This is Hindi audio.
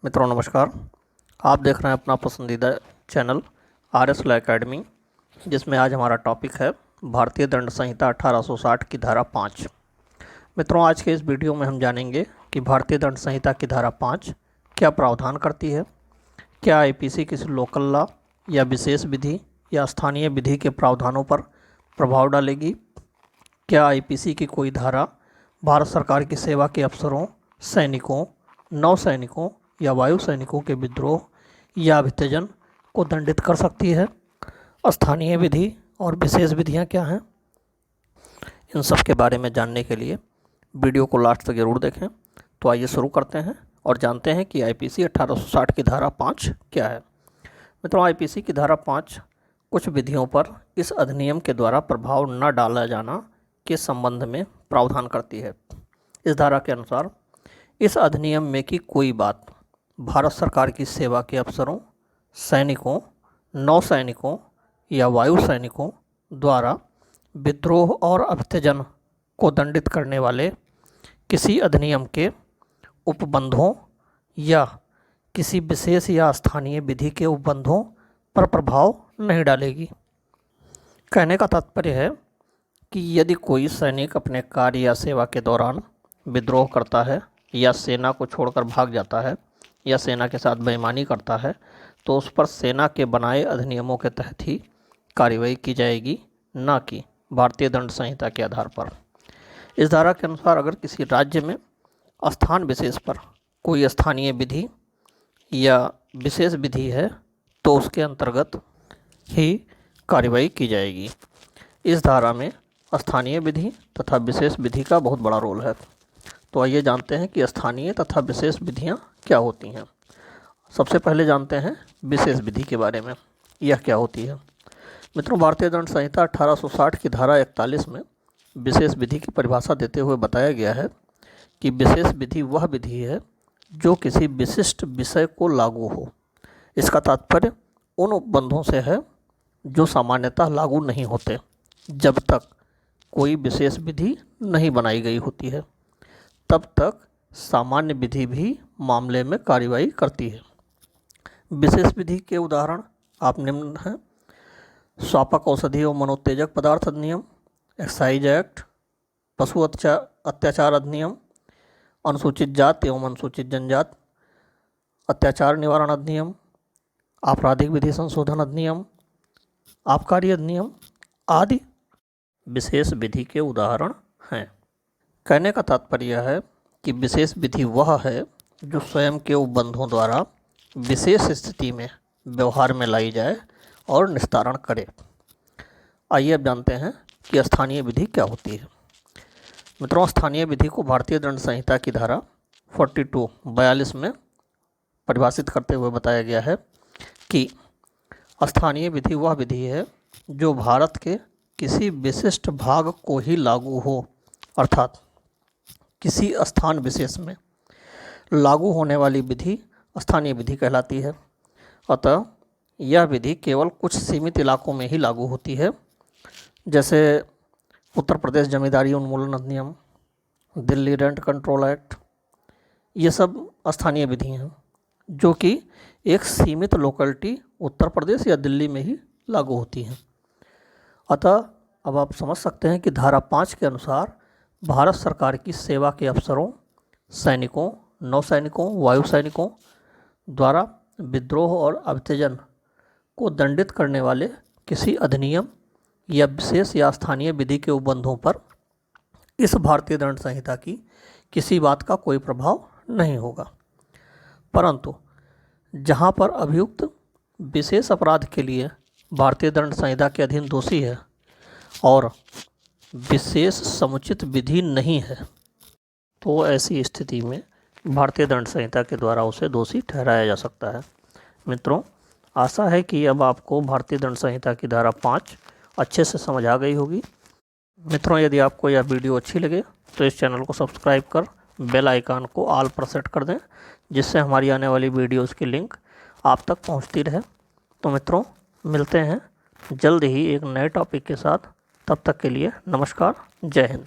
मित्रों नमस्कार। आप देख रहे हैं अपना पसंदीदा चैनल RS लॉ एकेडमी, जिसमें आज हमारा टॉपिक है भारतीय दंड संहिता 1860 की धारा 5। मित्रों, आज के इस वीडियो में हम जानेंगे कि भारतीय दंड संहिता की धारा 5 क्या प्रावधान करती है, क्या IPC किसी लोकल लॉ या विशेष विधि या स्थानीय विधि के प्रावधानों पर प्रभाव डालेगी, क्या IPC की कोई धारा भारत सरकार की सेवा के अफसरों, सैनिकों, नौसैनिकों या वायु सैनिकों के विद्रोह या अभित्यजन को दंडित कर सकती है, स्थानीय विधि और विशेष विधियां क्या हैं। इन सब के बारे में जानने के लिए वीडियो को लास्ट तक ज़रूर देखें। तो आइए शुरू करते हैं और जानते हैं कि IPC 1860 की धारा 5 क्या है। मित्रों, IPC की धारा 5 कुछ विधियों पर इस अधिनियम के द्वारा प्रभाव न डाला जाना के संबंध में प्रावधान करती है। इस धारा के अनुसार इस अधिनियम में की कोई बात भारत सरकार की सेवा के अफसरों, सैनिकों, नौसैनिकों या वायु सैनिकों द्वारा विद्रोह और अभित्यजन को दंडित करने वाले किसी अधिनियम के उपबंधों या किसी विशेष या स्थानीय विधि के उपबंधों पर प्रभाव नहीं डालेगी। कहने का तात्पर्य है कि यदि कोई सैनिक अपने कार्य या सेवा के दौरान विद्रोह करता है या सेना को छोड़कर भाग जाता है या सेना के साथ बेईमानी करता है, तो उस पर सेना के बनाए अधिनियमों के तहत ही कार्रवाई की जाएगी, न कि भारतीय दंड संहिता के आधार पर। इस धारा के अनुसार अगर किसी राज्य में स्थान विशेष पर कोई स्थानीय विधि या विशेष विधि है तो उसके अंतर्गत ही कार्रवाई की जाएगी। इस धारा में स्थानीय विधि तथा विशेष विधि का बहुत बड़ा रोल है। तो आइए जानते हैं कि स्थानीय तथा विशेष विधियां क्या होती हैं। सबसे पहले जानते हैं विशेष विधि के बारे में, यह क्या होती है। मित्रों, भारतीय दंड संहिता 1860 की धारा 41 में विशेष विधि की परिभाषा देते हुए बताया गया है कि विशेष विधि वह विधि है जो किसी विशिष्ट विषय को लागू हो। इसका तात्पर्य उन उपबंधों से है जो सामान्यतः लागू नहीं होते जब तक कोई विशेष विधि नहीं बनाई गई होती है। तब तक सामान्य विधि भी मामले में कार्रवाई करती है। विशेष विधि के उदाहरण आप निम्न हैं: स्वापक औषधि एवं मनोत्तेजक पदार्थ अधिनियम, एक्साइज एक्ट, पशु अत्याचार अधिनियम, अनुसूचित जाति एवं अनुसूचित जनजाति अत्याचार निवारण अधिनियम, आपराधिक विधि संशोधन अधिनियम, आबकारी अधिनियम आदि विशेष विधि के उदाहरण हैं। कहने का तात्पर्य है कि विशेष विधि वह है जो स्वयं के उपबंधों द्वारा विशेष स्थिति में व्यवहार में लाई जाए और निस्तारण करे। आइए अब जानते हैं कि स्थानीय विधि क्या होती है। मित्रों, स्थानीय विधि को भारतीय दंड संहिता की धारा 42 में परिभाषित करते हुए बताया गया है कि स्थानीय विधि वह विधि है जो भारत के किसी विशिष्ट भाग को ही लागू हो, अर्थात किसी स्थान विशेष में लागू होने वाली विधि स्थानीय विधि कहलाती है। अतः यह विधि केवल कुछ सीमित इलाकों में ही लागू होती है, जैसे उत्तर प्रदेश जमींदारी उन्मूलन अधिनियम, दिल्ली रेंट कंट्रोल एक्ट। ये सब स्थानीय विधि हैं जो कि एक सीमित लोकेलिटी उत्तर प्रदेश या दिल्ली में ही लागू होती हैं। अतः अब आप समझ सकते हैं कि धारा 5 के अनुसार भारत सरकार की सेवा के अफसरों, सैनिकों, नौसैनिकों, वायु सैनिकों द्वारा विद्रोह और अभित्यजन को दंडित करने वाले किसी अधिनियम या विशेष या स्थानीय विधि के उपबंधों पर इस भारतीय दंड संहिता की किसी बात का कोई प्रभाव नहीं होगा। परंतु जहां पर अभियुक्त विशेष अपराध के लिए भारतीय दंड संहिता के अधीन दोषी है और विशेष समुचित विधि नहीं है, तो ऐसी स्थिति में भारतीय दंड संहिता के द्वारा उसे दोषी ठहराया जा सकता है। मित्रों, आशा है कि अब आपको भारतीय दंड संहिता की धारा 5 अच्छे से समझ आ गई होगी। मित्रों, यदि आपको यह वीडियो अच्छी लगे तो इस चैनल को सब्सक्राइब कर बेल आइकन को ऑल पर सेट कर दें, जिससे हमारी आने वाली वीडियोज़ की लिंक आप तक पहुंचती रहे। तो मित्रों, मिलते हैं जल्द ही एक नए टॉपिक के साथ। तब तक के लिए नमस्कार, जय हिंद।